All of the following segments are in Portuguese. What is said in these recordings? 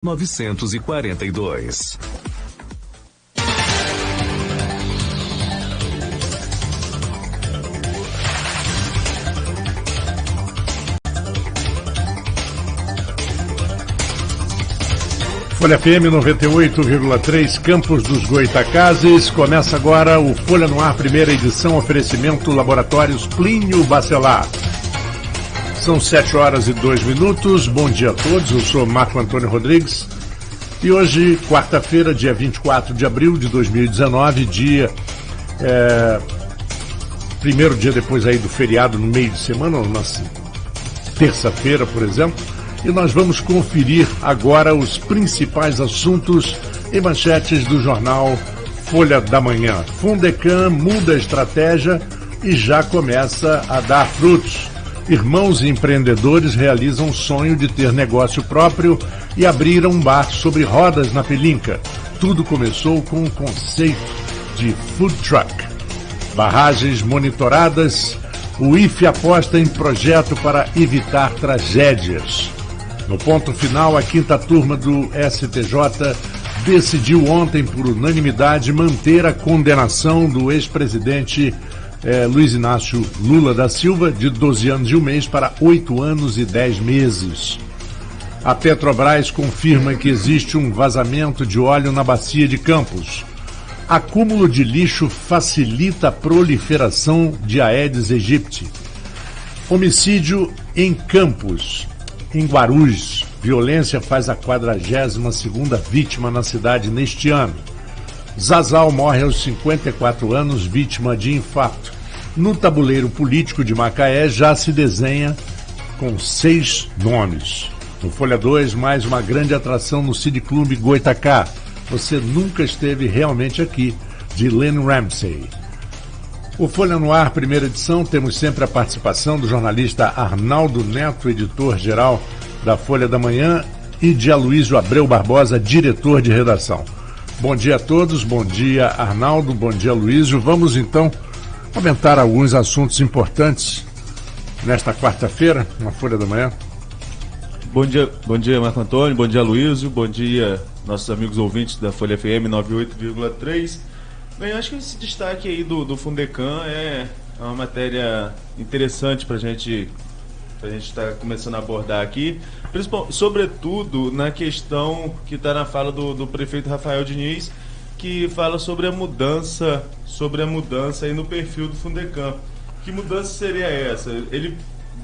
942. Folha FM 98,3, Campos dos Goitacazes. Começa agora o Folha no Ar, primeira edição, oferecimento Laboratórios Plínio Bacelar. São 7h02. Bom dia a todos, eu sou Marco Antônio Rodrigues. E hoje, quarta-feira, dia 24 de abril de 2019, primeiro dia depois aí do feriado no meio de semana, ou na terça-feira, por exemplo. E nós vamos conferir agora os principais assuntos e manchetes do jornal Folha da Manhã. Fundecam muda a estratégia e já começa a dar frutos. Irmãos empreendedores realizam o sonho de ter negócio próprio e abriram um bar sobre rodas na Pelinca. Tudo começou com o conceito de food truck. Barragens monitoradas, o IFE aposta em projeto para evitar tragédias. No ponto final, a quinta turma do STJ decidiu ontem, por unanimidade, manter a condenação do ex-presidente Luiz Inácio Lula da Silva, de 12 anos e 1 mês, para 8 anos e 10 meses. A Petrobras confirma que existe um vazamento de óleo na bacia de Campos. Acúmulo de lixo facilita a proliferação de Aedes aegypti. Homicídio em Campos. Em Guarulhos, violência faz a 42ª vítima na cidade neste ano. Zazal morre aos 54 anos, vítima de infarto. No tabuleiro político de Macaé já se desenha com 6 nomes. No Folha 2, mais uma grande atração no City Club Goitacá. Você nunca esteve realmente aqui, de Lynn Ramsey. O Folha no Ar, primeira edição, temos sempre a participação do jornalista Arnaldo Neto, editor-geral da Folha da Manhã, e de Aloysio Abreu Barbosa, diretor de redação. Bom dia a todos, bom dia Arnaldo, bom dia Aloysio. Vamos então comentar alguns assuntos importantes nesta quarta-feira, na Folha da Manhã. Bom dia Marco Antônio, bom dia Aloysio, bom dia nossos amigos ouvintes da Folha FM 98,3. Bem, acho que esse destaque aí do Fundecam é uma matéria interessante para a gente estar começando a abordar aqui, sobretudo na questão que está na fala do prefeito Rafael Diniz, que fala sobre a mudança aí no perfil do Fundecam. Que mudança seria essa? Ele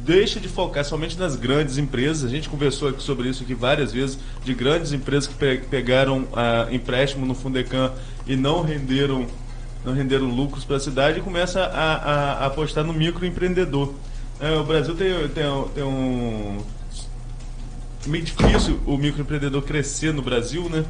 deixa de focar somente nas grandes empresas. A gente conversou aqui sobre isso aqui várias vezes, de grandes empresas que pegaram empréstimo no Fundecam e não renderam lucros para a cidade, e começa a apostar no microempreendedor. O Brasil tem um... meio difícil o microempreendedor crescer no Brasil, né?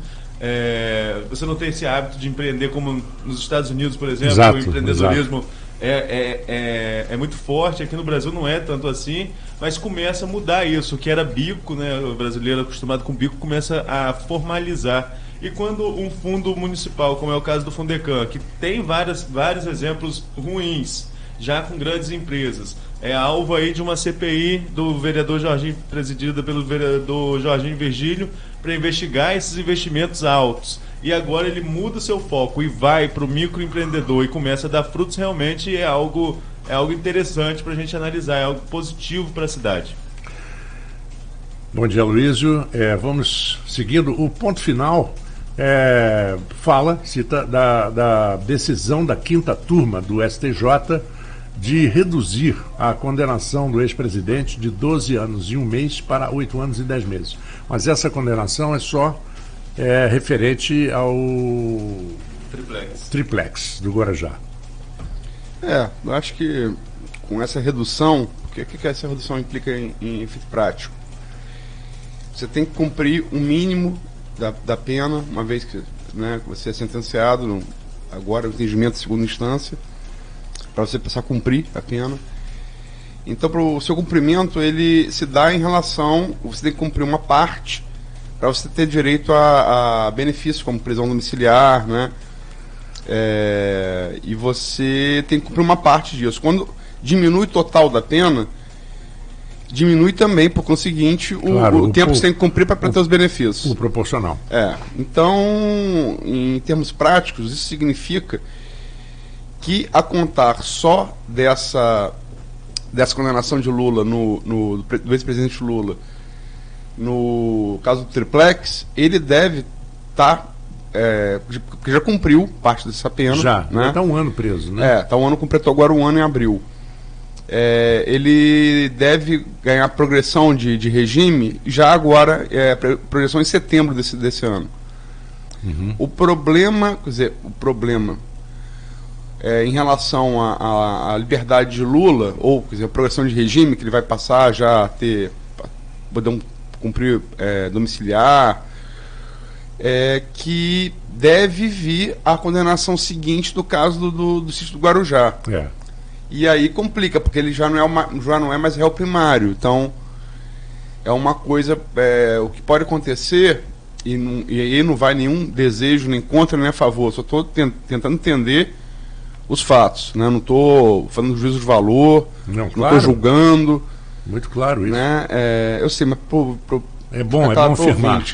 Você não tem esse hábito de empreender como nos Estados Unidos, por exemplo. Exato, o empreendedorismo é muito forte. Aqui no Brasil não é tanto assim, mas começa a mudar isso. O que era bico, né? O brasileiro acostumado com bico começa a formalizar. E quando um fundo municipal, como é o caso do Fundecam, que tem vários exemplos ruins, já com grandes empresas, é alvo aí de uma CPI do vereador Jorginho, presidida pelo vereador Jorginho Virgílio, para investigar esses investimentos altos. E agora ele muda o seu foco e vai para o microempreendedor e começa a dar frutos. Realmente é algo interessante para a gente analisar, é algo positivo para a cidade. Bom dia, Aloysio. Vamos seguindo. O ponto final cita da decisão da quinta turma do STJ de reduzir a condenação do ex-presidente de 12 anos e 1 mês para 8 anos e 10 meses. Mas essa condenação é só referente ao triplex do Guarujá. Eu acho que com essa redução, o que essa redução implica em efeito prático? Você tem que cumprir o mínimo da pena, uma vez que você é sentenciado, agora o entendimento de segunda instância, para você passar a cumprir a pena. Então, para o seu cumprimento, ele se dá em relação, você tem que cumprir uma parte para você ter direito a benefícios como prisão domiciliar, né? E você tem que cumprir uma parte disso. Quando diminui o total da pena, diminui também, por conseguinte, o tempo que você tem que cumprir para ter os benefícios. O proporcional. Então, em termos práticos, isso significa que, a contar só dessa condenação de Lula, do ex-presidente Lula, no caso do triplex, ele deve estar, porque já cumpriu parte dessa pena. Já está um ano preso, né? Está um ano, completou agora um ano em abril. Ele deve ganhar progressão de regime já agora, progressão em setembro desse ano. O problema, em relação à liberdade de Lula, ou quer dizer, a progressão de regime, que ele vai passar já a ter, poder cumprir domiciliar, que deve vir a condenação seguinte do caso do sítio do Guarujá. E aí complica, porque ele já não é mais réu primário. Então, é uma coisa, o que pode acontecer, e aí não vai nenhum desejo, nem contra, nem a favor, só estou tentando entender os fatos, né? Não estou falando de juízo de valor, não estou julgando. Muito claro isso. Né? Eu sei, mas é bom afirmar.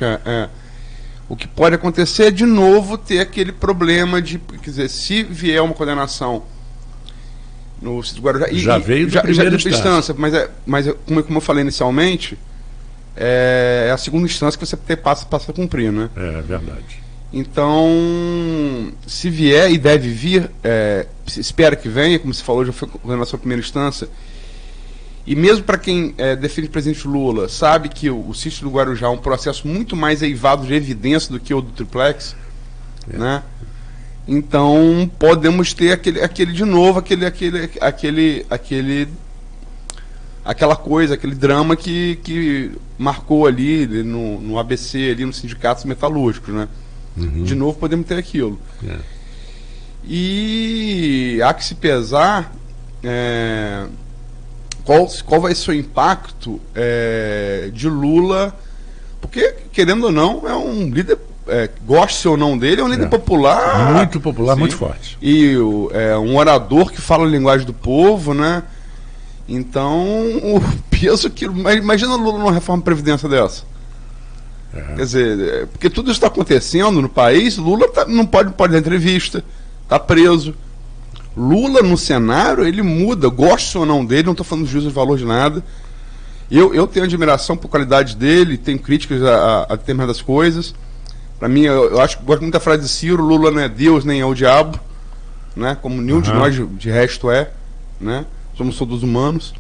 O que pode acontecer é de novo ter aquele problema de, quer dizer, se vier uma condenação no sítio do Guarujá, já veio de primeira instância, mas como eu falei inicialmente, é a segunda instância que você passa a cumprir, né? É verdade. Então, se vier e deve vir, espera que venha, como você falou, já foi condenação à primeira instância. E mesmo para quem defende o presidente Lula, sabe que o sítio do Guarujá é um processo muito mais eivado de evidência do que o do triplex, né? Então podemos ter aquele de novo, aquela coisa, aquele drama que marcou ali no ABC, ali nos sindicatos metalúrgicos, né? De novo podemos ter aquilo. E há que se pesar qual vai ser o impacto de Lula, porque, querendo ou não, é um líder, goste ou não dele, é um líder popular. Muito popular, muito forte. E um orador que fala a linguagem do povo, né? Então, o peso que... Imagina Lula numa reforma de previdência dessa. Quer dizer, porque tudo isso está acontecendo no país, Lula não pode dar entrevista, está preso. Lula no cenário, ele muda, gosto ou não dele, não estou falando de juízo de valor de nada. Eu tenho admiração por qualidade dele, tenho críticas a determinadas coisas. Para mim, eu acho que gosto muito da frase de Ciro: Lula não é Deus nem é o diabo, né? Como nenhum de nós de resto né? Somos todos humanos.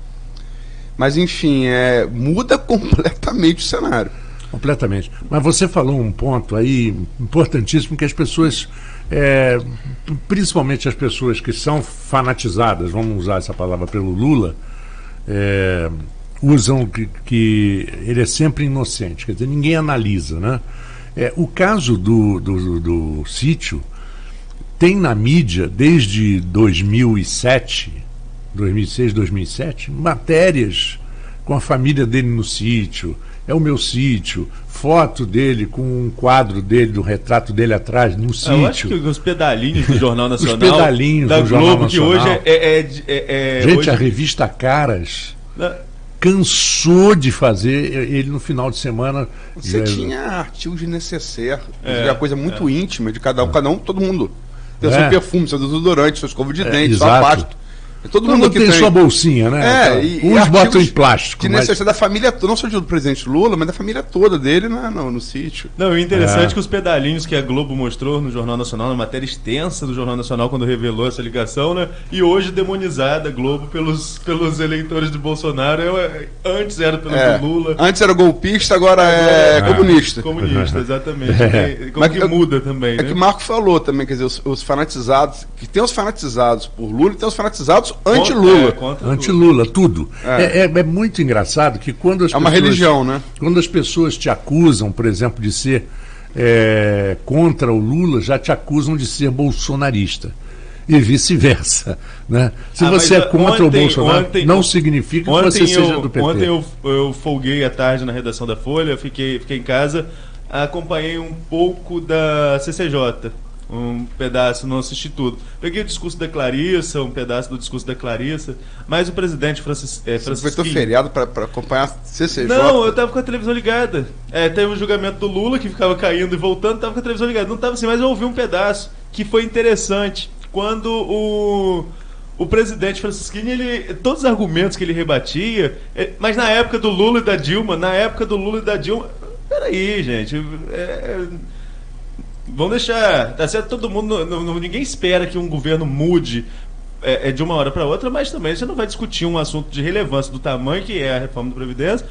Mas enfim, muda completamente o cenário. Completamente. Mas você falou um ponto aí importantíssimo, que as pessoas, principalmente as pessoas que são fanatizadas, vamos usar essa palavra, pelo Lula, usam que ele é sempre inocente, quer dizer, ninguém analisa, né? O caso do sítio tem na mídia desde 2006, 2007, matérias com a família dele no sítio. É o meu sítio, foto dele com um quadro dele, do retrato dele atrás, no sítio. Eu acho que os pedalinhos do Jornal Nacional, os pedalinhos da do Globo, Jornal que Nacional. hoje Gente, hoje... a revista Caras cansou de fazer ele no final de semana. Você tinha artigo de necessaire, uma coisa muito íntima de cada um, todo mundo. Tem seu perfume, seu desodorante, seu escova de dente, sua pasta. Todo mundo que tem sua bolsinha, né? Uns botam em plástico. De necessidade da família toda, não só do presidente Lula, mas da família toda dele no sítio. Não, o interessante é que os pedalinhos que a Globo mostrou no Jornal Nacional, na matéria extensa do Jornal Nacional, quando revelou essa ligação, né? E hoje demonizada a Globo pelos eleitores de Bolsonaro. Antes era pelo do Lula. Antes era golpista, agora é comunista. Comunista, exatamente. Como que muda também, né? É que o Marco falou também, quer dizer, os fanatizados, que tem os fanatizados por Lula e tem os fanatizados anti-Lula. Anti-Lula, tudo. É muito engraçado que quando as pessoas... uma religião, né? Quando as pessoas te acusam, por exemplo, de ser contra o Lula, já te acusam de ser bolsonarista. E vice-versa, né? Se você é contra o Bolsonaro, não significa que você seja do PT. Ontem eu folguei à tarde na redação da Folha, fiquei em casa, acompanhei um pouco da CCJ. um pedaço, não assisti tudo. Peguei o discurso da Clarissa, um pedaço do discurso da Clarissa, mas o presidente Francisco... Você aproveitou feriado para acompanhar CCJ? Não, eu tava com a televisão ligada. Teve um julgamento do Lula que ficava caindo e voltando, tava com a televisão ligada. Não tava assim, mas eu ouvi um pedaço que foi interessante. Quando o presidente Francisquini, todos os argumentos que ele rebatia, mas na época do Lula e da Dilma, peraí, gente, vamos deixar, tá certo, todo mundo, ninguém espera que um governo mude de uma hora para outra, mas também você não vai discutir um assunto de relevância do tamanho que é a reforma da Previdência,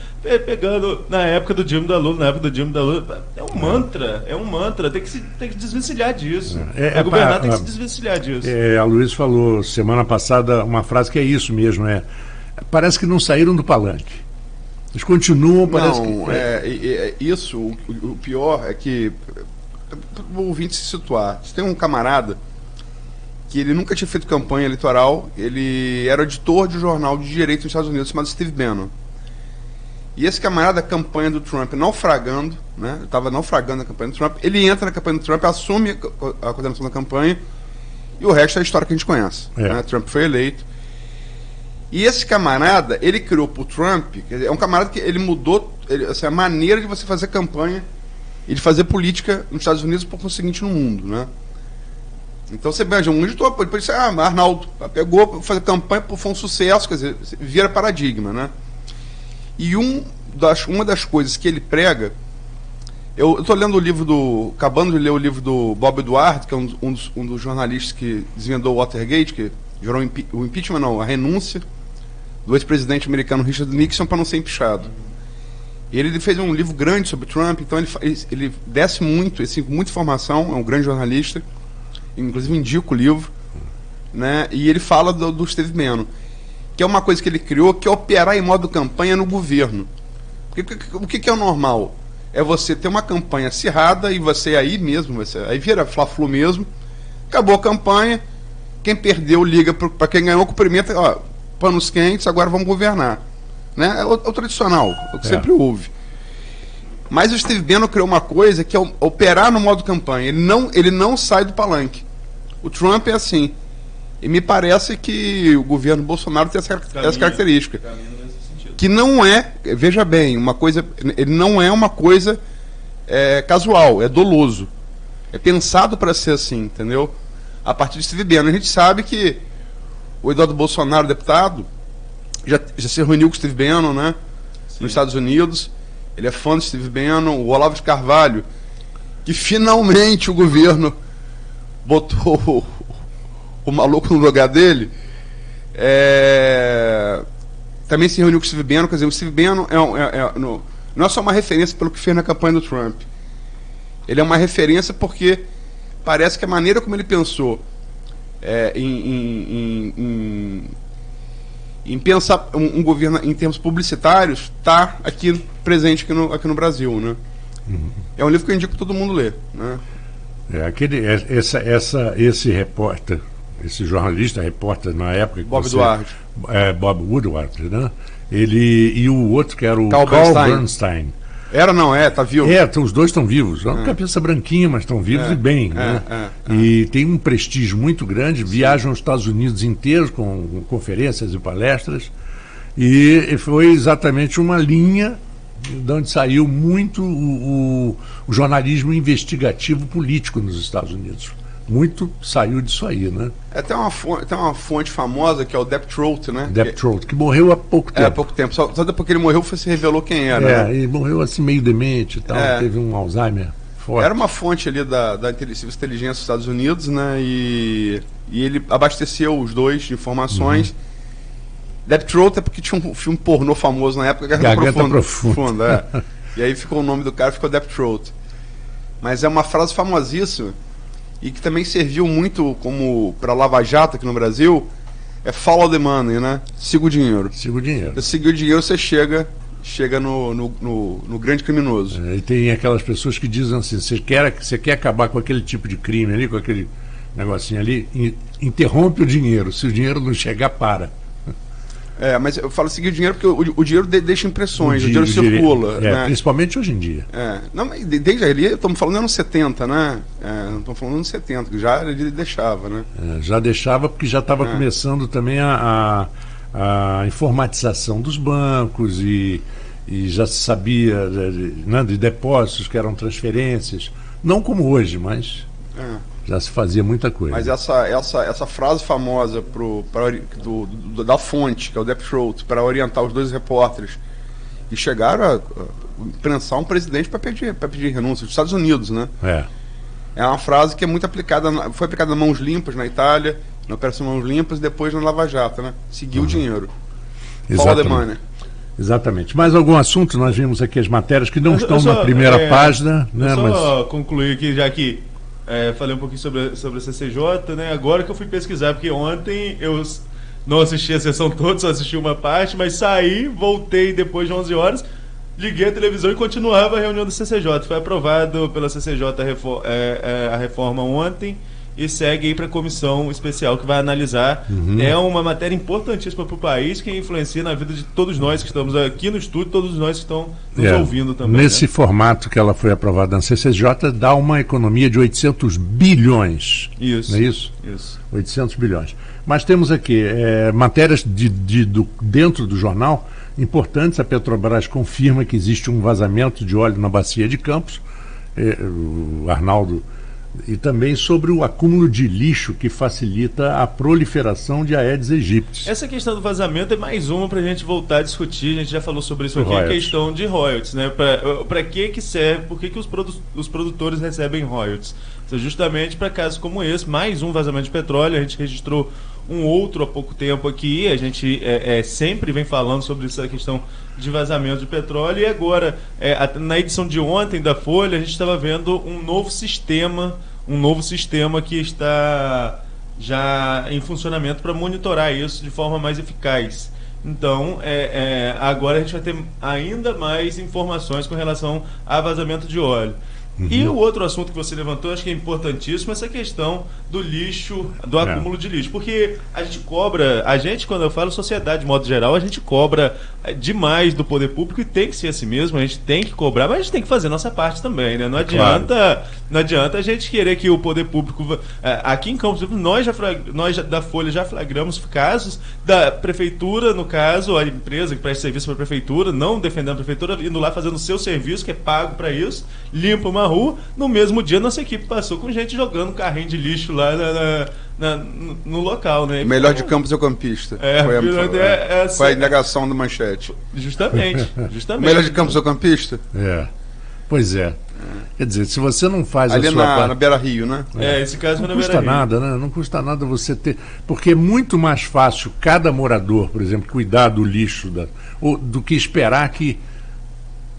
pegando na época do Dilma da Lula, é um mantra, tem que desvencilhar disso. O governador tem que se desvencilhar disso. A Luiz falou semana passada uma frase que é isso mesmo, parece que não saíram do palanque. Eles continuam, parece que... Isso, o pior é que, o ouvinte se situar, você tem um camarada que ele nunca tinha feito campanha eleitoral, ele era editor de um jornal de direito nos Estados Unidos chamado Steve Bannon. E esse camarada, a campanha do Trump naufragando, né? Estava naufragando a campanha do Trump, ele entra na campanha do Trump, assume a coordenação da campanha, e o resto é a história que a gente conhece. Né? Trump foi eleito. E esse camarada, ele criou pro Trump, é um camarada que ele mudou a maneira de você fazer campanha e de fazer política nos Estados Unidos, por conseguinte, no mundo, né? Então você veja, um editor pode ser, Arnaldo pegou, fazer campanha, foi um sucesso, quer dizer, vira paradigma, né? E uma das coisas que ele prega, eu estou lendo o livro acabando de ler o livro do Bob Eduardo, que é um dos jornalistas que desvendou o Watergate, que gerou o impeachment, não, a renúncia do ex-presidente americano Richard Nixon para não ser empichado. E ele fez um livro grande sobre Trump, então ele desce muito, muita informação, é um grande jornalista, inclusive indico o livro, né? E ele fala do Steve Bannon, que é uma coisa que ele criou, que é operar em modo campanha no governo. O que é o normal? É você ter uma campanha acirrada e você aí mesmo, aí vira Fla-Flu mesmo, acabou a campanha, quem perdeu liga para quem ganhou, cumprimenta, panos quentes, agora vamos governar. Né? É o tradicional, o que sempre houve. Mas o Steve Bannon criou uma coisa que é operar no modo campanha. Ele não sai do palanque. O Trump é assim. E me parece que o governo Bolsonaro tem essa característica. Que não é, veja bem, uma coisa. Ele não é uma coisa casual, é doloso. É pensado para ser assim, entendeu? A partir de Steve Bannon. A gente sabe que o Eduardo Bolsonaro, deputado, já se reuniu com o Steve Bannon, né? Sim. Nos Estados Unidos. Ele é fã do Steve Bannon. O Olavo de Carvalho, que finalmente o governo botou o maluco no lugar dele, também se reuniu com o Steve Bannon. Quer dizer, o Steve Bannon não é só uma referência pelo que fez na campanha do Trump. Ele é uma referência porque parece que a maneira como ele pensou em pensar um governo em termos publicitários está aqui presente aqui no Brasil, né? É um livro que eu indico para todo mundo ler, né? Esse repórter, esse jornalista, repórter na época, Bob Woodward, né? Ele e o outro que era o Carl Bernstein. Tá vivo. Os dois estão vivos. É uma cabeça branquinha, mas estão vivos e bem. Né? E tem um prestígio muito grande, viajam aos Estados Unidos inteiros com conferências e palestras. E foi exatamente uma linha de onde saiu muito o jornalismo investigativo político nos Estados Unidos. Muito saiu disso aí, né? Tem uma fonte famosa que é o Depp Throat, né? Depp Throat, que morreu há pouco tempo. Há pouco tempo. Só depois que ele morreu se revelou quem era. Né? E morreu assim meio demente e tal, teve um Alzheimer forte. Era uma fonte ali da inteligência dos Estados Unidos, né? E ele abasteceu os dois de informações. Depp Throat é porque tinha um filme pornô famoso na época, Garganta Profunda. E aí ficou o nome do cara, ficou Depp Throat. Mas é uma frase famosíssima e que também serviu muito como para Lava Jato aqui no Brasil, follow the money, né? Siga o dinheiro. Siga o dinheiro. Você seguir o dinheiro, você chega no grande criminoso. E tem aquelas pessoas que dizem assim, você quer acabar com aquele tipo de crime ali, com aquele negocinho ali, interrompe o dinheiro. Se o dinheiro não chegar, para. Mas eu falo seguir o dinheiro porque o dinheiro deixa impressões, o dinheiro circula. Né? Principalmente hoje em dia. Não, mas desde ali, estamos falando anos 70, né? Não estamos falando anos 70, que já ele deixava, né? Já deixava porque já estava começando também a informatização dos bancos e já se sabia de depósitos que eram transferências. Não como hoje, mas já se fazia muita coisa. Mas essa frase famosa da fonte, que é o Depp Throat, para orientar os dois repórteres, e chegaram a prensar um presidente para pedir renúncia, dos Estados Unidos, né? É uma frase que é muito aplicada, foi aplicada na Mãos Limpas na Itália, na Operação Mãos Limpas, e depois na Lava Jato, né? Seguiu o dinheiro. Follow the money. Exatamente. Mais algum assunto? Nós vimos aqui as matérias que não estão na primeira página. Né, só concluir aqui, já que falei um pouquinho sobre a CCJ, né? Agora que eu fui pesquisar, porque ontem eu não assisti a sessão toda, só assisti uma parte, mas saí, voltei depois de 11 horas, liguei a televisão e continuava a reunião do CCJ. Foi aprovado pela CCJ a reforma ontem e segue aí para a comissão especial que vai analisar. É uma matéria importantíssima para o país, que influencia na vida de todos nós que estamos aqui no estúdio, todos nós que estão nos ouvindo também. Nesse formato que ela foi aprovada na CCJ, dá uma economia de 800 bilhões. Isso. Não é isso? Isso. 800 bilhões. Mas temos aqui matérias dentro do jornal importantes. A Petrobras confirma que existe um vazamento de óleo na bacia de Campos. O Arnaldo... E também sobre o acúmulo de lixo que facilita a proliferação de Aedes aegypti. Essa questão do vazamento é mais uma para a gente voltar a discutir. A gente já falou sobre isso aqui, a questão de royalties, né? Para que serve, por que os produtores recebem royalties? Então, justamente para casos como esse, mais um vazamento de petróleo. A gente registrou um outro há pouco tempo aqui. A gente sempre vem falando sobre essa questão de vazamento de petróleo. E agora, na edição de ontem da Folha, a gente estava vendo um novo sistema que está já em funcionamento para monitorar isso de forma mais eficaz. Então, agora a gente vai ter ainda mais informações com relação a vazamento de óleo. E o outro assunto que você levantou, acho que é importantíssimo, essa questão do lixo, do acúmulo de lixo. Porque a gente, quando eu falo sociedade de modo geral, a gente cobra demais do poder público, e tem que ser assim mesmo, a gente tem que cobrar, mas a gente tem que fazer nossa parte também, né? Não adianta a gente querer que o poder público... Aqui em Campos, nós da Folha já flagramos casos da prefeitura, no caso, a empresa que presta serviço para a prefeitura, não defendendo a prefeitura, indo lá fazendo o seu serviço, que é pago para isso, limpa uma rua. No mesmo dia, nossa equipe passou com gente jogando carrinho de lixo lá no local, né? Melhor de Campos é o campista. Foi a indagação do Manchete. Justamente. O melhor de Campos é o campista? Pois é. Quer dizer, se você não faz ali a sua parte... na Beira Rio, né? Esse caso foi na Beira Rio. Não custa nada, né? Não custa nada você ter... Porque é muito mais fácil cada morador, por exemplo, cuidar do lixo do que esperar que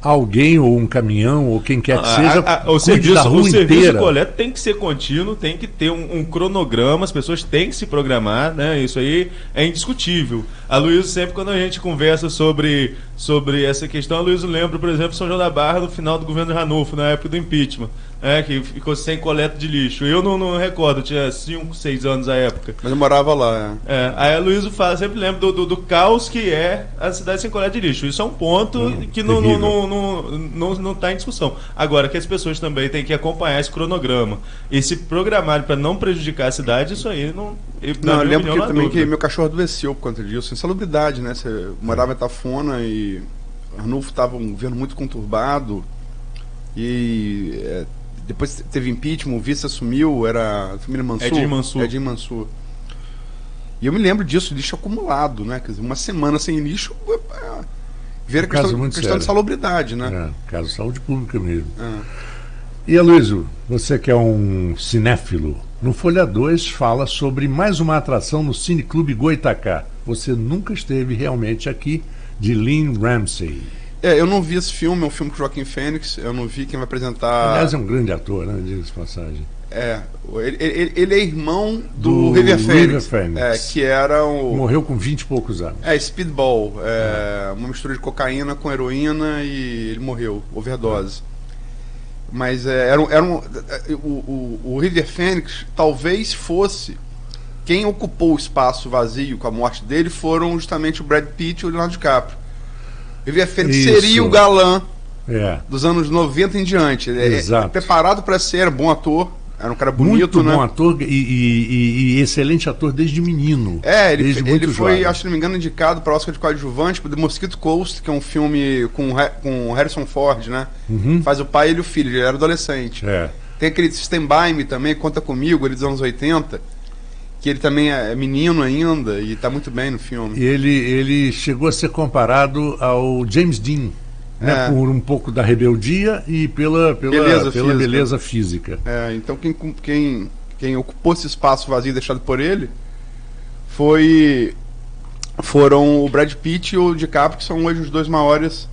alguém ou um caminhão ou quem quer que seja o serviço de coleta tem que ser contínuo, tem que ter um cronograma, as pessoas têm que se programar, né? Isso aí é indiscutível. A Luísa, sempre quando a gente conversa sobre essa questão, a Luísa lembra, por exemplo, São João da Barra no final do governo de Ranulfo, na época do impeachment, que ficou sem coleta de lixo. Eu não recordo, eu tinha 5, 6 anos à época. Mas eu morava lá. Aí a Luísa sempre lembra do caos que é a cidade sem coleta de lixo. Isso é um ponto que não está em discussão. Agora, que as pessoas também têm que acompanhar esse cronograma e se programar para não prejudicar a cidade, isso aí não... Eu lembro também que meu cachorro adoeceu por conta disso. Insalubridade, né? Você morava em Itafona e Arnulfo estava um governo muito conturbado e depois teve impeachment, o vice assumiu, era a família Mansur. Edinho Mansur. E eu me lembro disso, lixo acumulado, né? Quer dizer, uma semana sem lixo, ver a questão de salubridade, né? Caso de saúde pública mesmo. E Aloysio, você que é um cinéfilo, no Folha 2 fala sobre mais uma atração no Cineclube Goitacá. Você nunca esteve realmente aqui, de Lynn Ramsey. Eu não vi esse filme, é um filme com Joaquim Fênix, eu não vi quem vai apresentar... Aliás, é um grande ator, né? Diga-se de passagem. Ele é irmão do River Phoenix, que era o... Morreu com 20 e poucos anos. Speedball, uma mistura de cocaína com heroína e ele morreu, overdose. Mas o River Phoenix talvez fosse quem ocupou o espaço vazio com a morte dele foram justamente o Brad Pitt e o Leonardo DiCaprio. River Phoenix seria o galã dos anos 90 em diante. Ele é preparado para ser, era bom ator, era um cara bonito, muito bom ator e excelente ator desde menino. Ele foi, acho que não me engano, indicado para o Oscar de coadjuvante por The Mosquito Coast, que é um filme com Harrison Ford, né? Faz o pai e o filho, ele era adolescente. Tem aquele Stand By Me também, Conta Comigo, ele dos anos 80, que ele também é menino ainda e está muito bem no filme. Ele chegou a ser comparado ao James Dean, né, por um pouco da rebeldia e pela beleza física. Então quem ocupou esse espaço vazio deixado por ele foram o Brad Pitt e o DiCaprio, que são hoje os dois maiores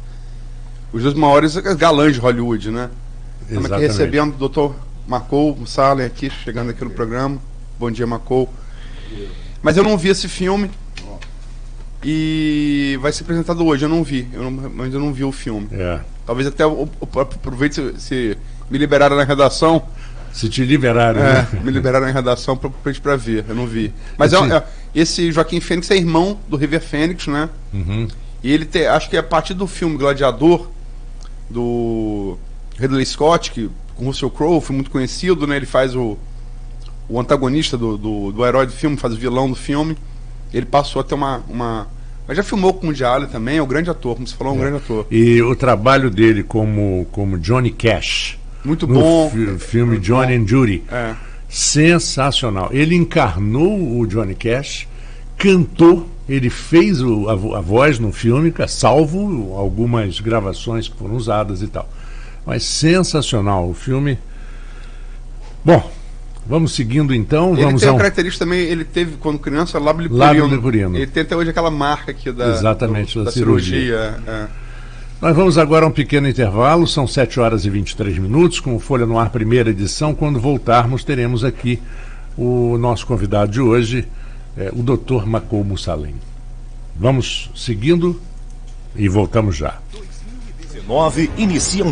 galãs de Hollywood, né? Estamos aqui recebendo o Dr. Marcou Salem aqui, chegando aqui no programa. Bom dia, Marcou. Mas eu não vi esse filme. E vai ser apresentado hoje, eu não vi. Mas eu não vi o filme. Talvez até aproveite se me liberaram na redação. Se te liberaram, né? Me liberaram na redação pra ver, eu não vi. Mas esse Joaquim Fênix é irmão do River Phoenix, né? E ele acho que é a partir do filme Gladiador, do Ridley Scott, que com Russell Crowe foi muito conhecido, né? Ele faz o antagonista do herói do filme, faz o vilão do filme. Ele passou a ter mas já filmou com o Woody Allen também, é um grande ator, como você falou, um grande ator. E o trabalho dele como Johnny Cash, muito bom, no filme Johnny and Judy, sensacional. Ele encarnou o Johnny Cash, cantou, ele fez a voz no filme, salvo algumas gravações que foram usadas e tal. Mas sensacional o filme. Bom, vamos seguindo então. Ele tem uma característica também, ele teve quando criança lábio leporino. Ele tem até hoje aquela marca aqui da cirurgia. Nós vamos agora a um pequeno intervalo, são 7 horas e 23 minutos, com o Folha no Ar, primeira edição. Quando voltarmos, teremos aqui o nosso convidado de hoje, o Dr. Marcou Salem. Vamos seguindo e voltamos já. 2019 inicia